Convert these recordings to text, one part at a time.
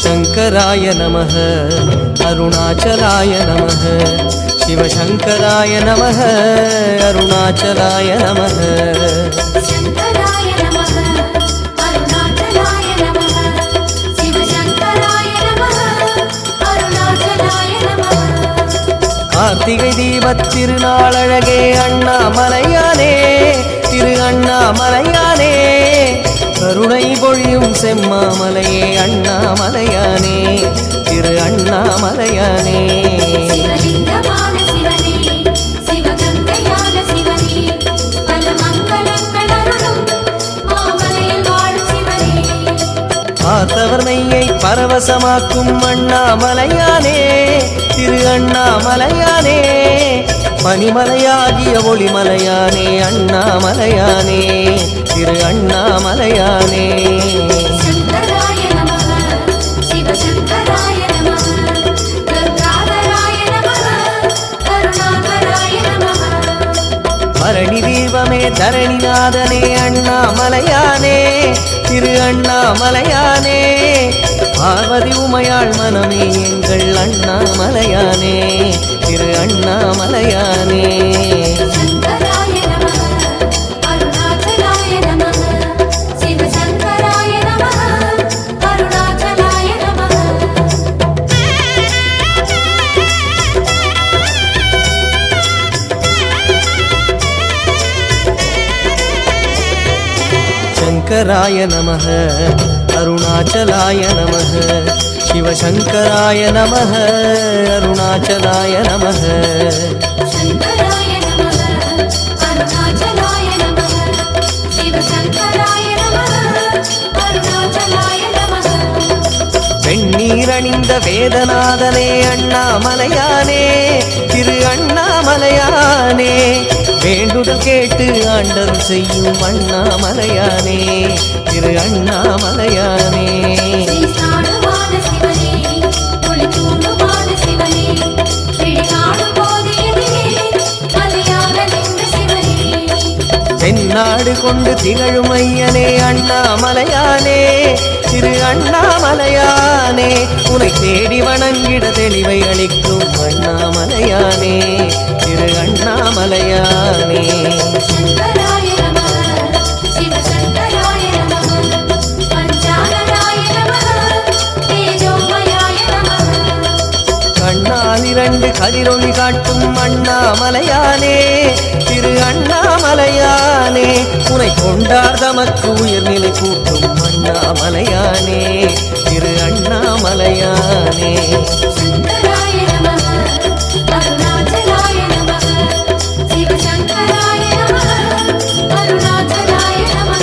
शंकराय नमः अरुणाचलाय नमः शिवशंकराय नमः अरुणाचलाय नमः शंकराय नमः अरुणाचलाय नमः शिवशंकराय नमः अरुणाचलाय नमः कार्तिகை தீபத் திருநாளழகே அண்ணாமலையானே திரு அண்ணாமலையானே கருணை பொழியும் செம்மாமலையே அண்ணாமலையானே திரு அண்ணாமலையானே சிவலிங்கமான சிவனே சிவகங்கையான சிவனே பல மங்களங்கள் அருளும் மாமலையில் வாழும் சிவனே பார்த்தவர் மெய்யை பரவசமாக்கும் அண்ணாமலையானே திரு அண்ணாமலையானே பனிமலையாகிய ஒளிமலையானே அண்ணாமலையானே திரு அண்ணாமலையானே शंकराय नमः शिवशंकराय नमः गंगाधराय नमः करुणाकराय नमः பரணி தீபமே தரணிநாதனே அண்ணாமலையானே திரு அண்ணாமலையானே பார்வதி உமையாள் மனமே எங்கள் அண்ணாமலையானே திரு அண்ணாமலையானே शंकराय नमः अरुणाचलाय नमः शिवशंकराय नमः अरुणाचलाय नमः शंकराय नमः अरुणाचलाय नमः शिवशंकराय नमः अरुणाचलाय नमः शंकराय नमः अरुणाचलाय नमः शिवशंकराय नमः अरुणाचलाय नमः வெண்ணீரணிந்த வேதநாதனே அண்ணாமலையானே திரு அண்ணாமலையானே வேண்டுதல் கேட்டு ஆண்டருள் செய்யும் அண்ணாமலையானே திரு அண்ணாமலையானே ஸ்ரீஸ்தானுமான சிவனே ஒளித்தூண்டுமான சிவனே விழிகாணும் போது எதிரே மலையாக நின்ற சிவனே தென்னாடு கொண்டு திகழும் ஐயனே அண்ணாமலையானே திரு அண்ணாமலையானே உனை தேடி வணங்கிட தெளிவை அளிக்கும் அண்ணாமலையானே திரு அண்ணாமலையானே शंकराय नमः शिवशंकराय नमः पंचाननाय नमः तेजोमयाय नमः கண்ணால் இரண்டு கதிரொளி காட்டும் அண்ணாமலையானே திரு அண்ணாமலையானே உனை கொண்டார் தமக்கு உயர்நிலை கூட்டும் அண்ணாமலையானே திரு அண்ணாமலையானே शंकराय नमः अरुणाचलाय नमः शिवशंकराय नमः अरुणाचलाय नमः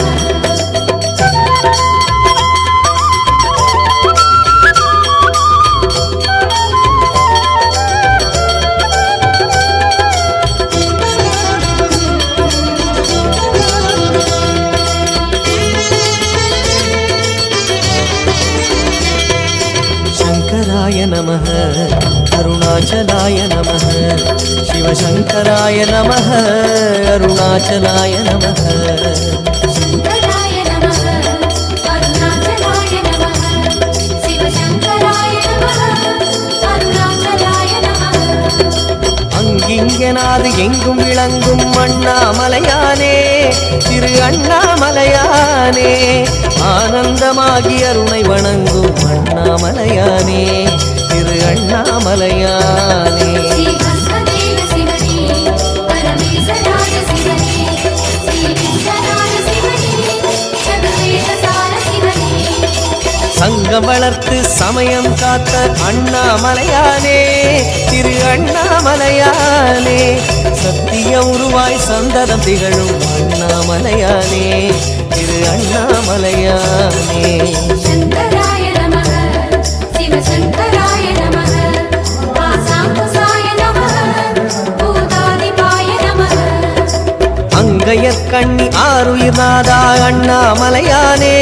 शंकराय नमः अरुणाचलाय नमः शिवशंकराय नमः अरुणाचलाय नमः शंकराय नमः अरुणाचलाय नमः शिवशंकराय नमः अरुणाचलाय नमः அங்கிங்கனாது எங்கும் விளங்கும் அண்ணாமலையானே திரு அண்ணாமலையானே ஆனந்தமாகி அருணை வணங்கும் அண்ணாமலையானே திரு அண்ணாமலையானே श्रीहंसदेव शिवने परमेशराय शिवने श्रीविष्णुनाय शिवने जगवेदसार शिवने சங்கம் வளர்த்து சமயம் காத்த அண்ணாமலையானே திரு அண்ணாமலையானே சத்திய உருவாய் சந்ததம் திகழும் அண்ணாமலையானே திரு அண்ணாமலையானே शंकराय नमः शिवशंकराय नमः वासांकुशाय नमः भूतादिपाय नमः அங்கையற்கண்ணி ஆருயிர்நாதா அண்ணாமலையானே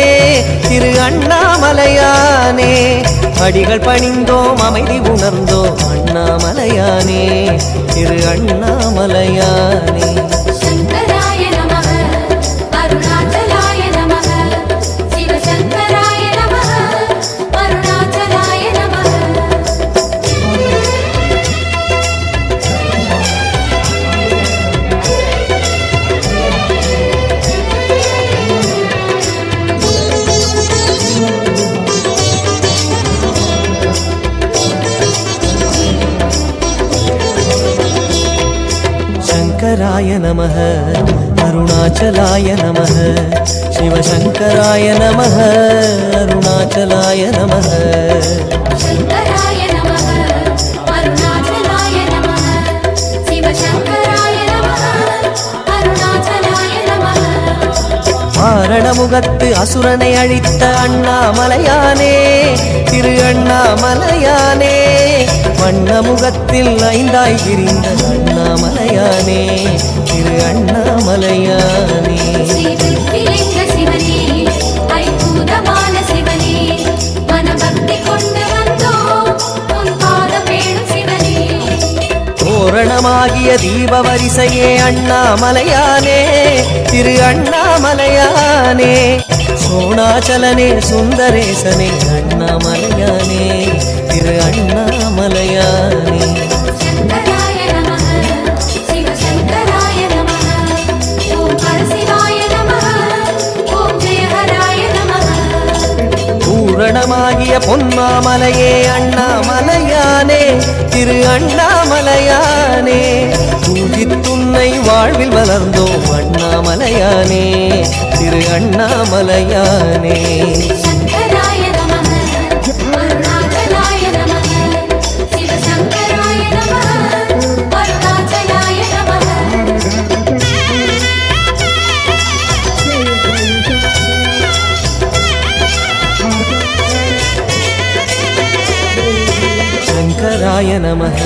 திரு அண்ணாமலையானே அடிகள் பணிந்தோம் அமைதி உணர்ந்தோம் அண்ணாமலையானே திரு அண்ணாமலையானே சங்கராய நமः அருணாச்சலாய நமः சிவசங்கராய நமः அருணாச்சலாய நமः शङ्कराय नमः अरुणाचलाय नमः शिवशङ्कराय नमः अरुणाचलाय नमः शङ्कराय नमः अरुणाचलाय नमः शिवशङ्कराय नमः अरुणाचलाय नमः மாரணமுகத்து அசுரனை அழித்த அண்ணாமலையானே திரு அண்ணாமலையானே வண்ணமுகத்தில் ஐந்தாய் விரிந்த அண்ணாமலையானே திரு அண்ணாமலையானே ஸ்ரீவில்லிங்க சிவனே ஐம்பூதமான சிவனே மனபக்தி கொண்டு வந்தோம் உன் பாதம் வேணும் சிவனே தோரணமாகிய தீப வரிசையே அண்ணாமலையானே திரு அண்ணாமலையானே சோணாச்சலனே சுந்தரேசனே அண்ணாமலையானே திரு அண்ணாமலையானே சங்கராய நமः சிவசங்கராய நமः ஓம் பரசிவாய நமः ஓம் ஜெயஹராய நமः பூரணமாகிய பொன்மாமலையே அண்ணாமலையானே திரு அண்ணாமலையானே பூஜித்துன்னை வாழ்வில் வளர்ந்தோம் அண்ணாமலையானே திரு அண்ணாமலையானே சங்கராய நமः அருணாச்சலாய நமः சிவசங்கராய நமः அருணாச்சலாய நமः शङ्कराय नमः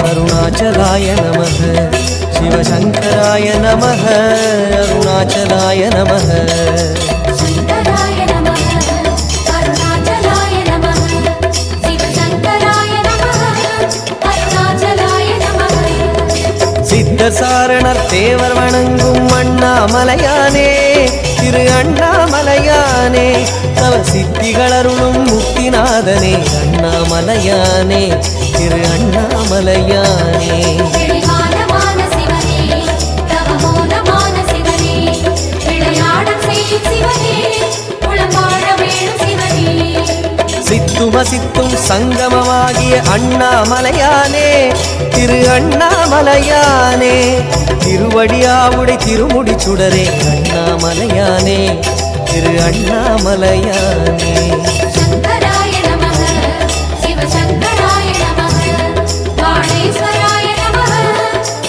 अरुणाचलाय नमः शिवशङ्कराय नमः अरुणाचलाय नमः शङ्कराय नमः अरुणाचलाय नमः शिवशङ्कराय नमः अरुणाचलाय नमः சித்தசாரணர் தேவர் வணங்கும் அண்ணாமலையானே திரு அண்ணாமலையானே தவ சித்திகளருளும் முக்திநாதனே அண்ணாமலையானே திரு அண்ணாமலையானே தெளிவானமான சிவனே தவமோனமான சிவனே விளையாடம் செய்யும் சிவனே உளவாழ வேணும் சிவனே சித்துமசித்தும் சங்கமமாகிய அண்ணாமலையானே திரு அண்ணாமலையானே திருவடியாவுடை திருமுடி சுடரே அண்ணாமலையானே திரு அண்ணாமலையானே சங்கராய நமः சிவசங்கராய நமः பாணேஸ்வராய நமः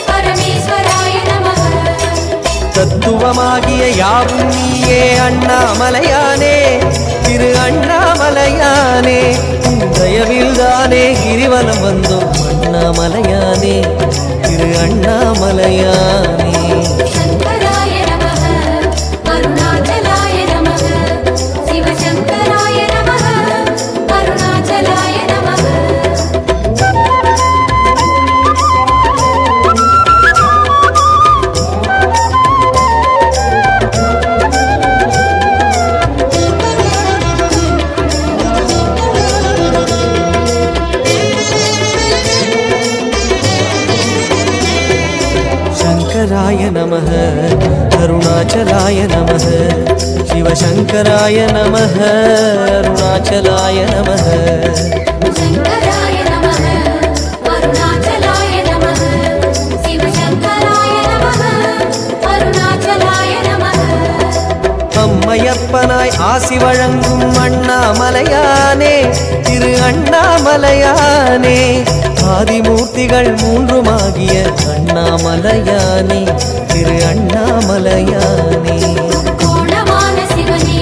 பரமேஸ்வராய நமः தத்துவமாகிய யாவும் நீயே அண்ணாமலையானே திரு அண்ணாமலையானே தயவில்தானே கிரிவலம் வந்தோம் அண்ணாமலையானே திரு அண்ணாமலையானே சங்கராய நமः அருணாச்சலாய நமः சிவசங்கராய நமः அருணாச்சலாய நமः शङ्कराय नमः अरुणाचलाय नमः शिवशङ्कराय नमः अरुणाचलाय नमः शङ्कराय नमः अरुणाचलाय नमः शिवशङ्कराय नमः अरुणाचलाय नमः அம்மையப்பனாய் ஆசி வழங்கும் அண்ணாமலையானே திரு அண்ணாமலையானே ஆதிமூர்த்திகள் மூன்றுமாகிய அண்ணாமலையானே திரு அண்ணாமலையானே கோணமான சிவனே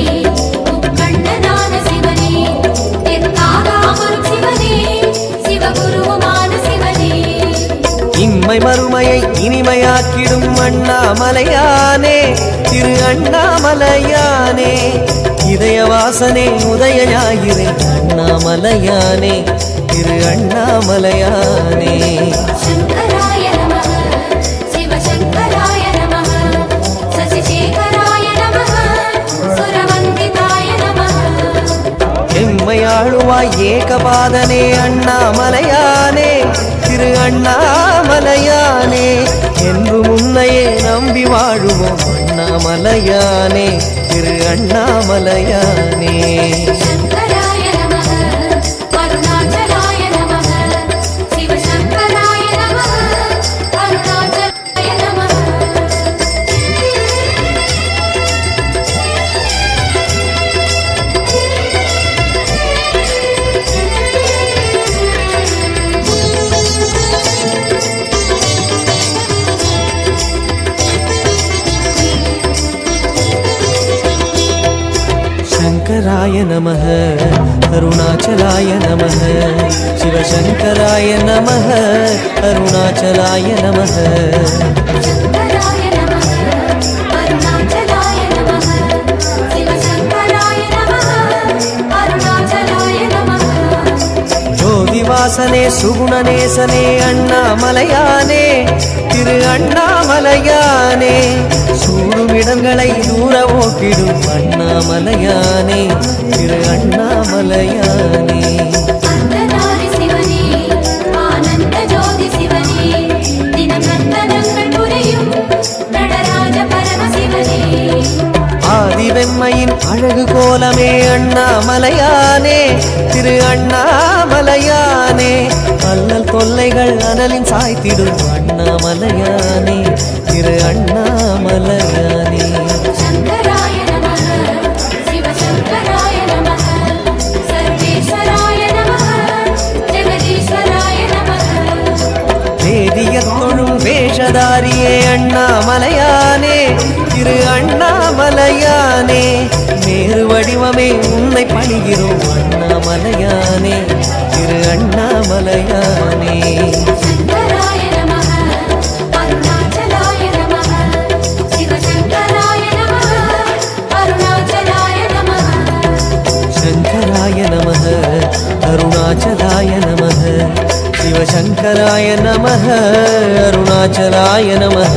கண்ணனான சிவனே தெற்காக அமரும் சிவனே சிவகுருவுமான சிவனே இம்மை மறுமையை இனிமையாக்கிடும் அண்ணாமலையானே திரு அண்ணாமலையானே இதய வாசனே உதய ஞாயிறே அண்ணாமலையானே திரு அண்ணாமலையானே சங்கராய நமः சிவசங்கராய நமः சசிசேகராய நமः சுரவந்திதாய நமः எம்மையாளுவாய் ஏகபாதனே அண்ணாமலையானே திரு அண்ணாமலையானே என்று முன்னையே நம்பி வாழுவோம் அண்ணாமலையானே திரு அண்ணாமலையானே சங்கராய நமः அருணாச்சலாய நமः சிவசங்கராய நமः அருணாச்சலாய நமः शंकराय नमः अरुणाचलाय नमः शिवशंकराय नमः अरुणाचलाय नमः சங்கராய நமः அருணாச்சலாய நமः சிவசங்கராய நமः அருணாச்சலாய நமः ஜோதிவாசனே சுகுணநேசனே அண்ணாமலையானே திரு அண்ணாமலையானே சூடும் இடங்களை தூர ஓட்டிடும் அண்ணாமலையானே திரு அண்ணாமலையானே அந்தனாரி சிவனே ஆனந்த ஜோதி சிவனே தினம் நந்தனங்கள் புரியும் நடராஜ பரமசிவனே ஆதிவெம்மையின் அழகு கோலமே அண்ணாமலையானே திரு அண்ணாமலையானே அல்லல் தொல்லைகள் அனலின் சாய்த்திடும் அண்ணாமலையானே திரு அண்ணாமலையானே சங்கராய நமः சிவசங்கராய நமः சர்வேஸ்வராய நமः ஜெகதீஸ்வராய நமः வேதியத்தொழும் வேஷதாரியே அண்ணாமலையானே திரு அண்ணாமலையானே மேரு வடிவமே உன்னை பணிகிறோம் அண்ணாமலையானே திரு அண்ணாமலையானே சங்கராய நமः அருணாச்சலாய நமः சிவசங்கராய நமः அருணாச்சலாய நமः शंकराय नमः अरुणाचलाय नमः शिवशंकराय नमः अरुणाचलाय नमः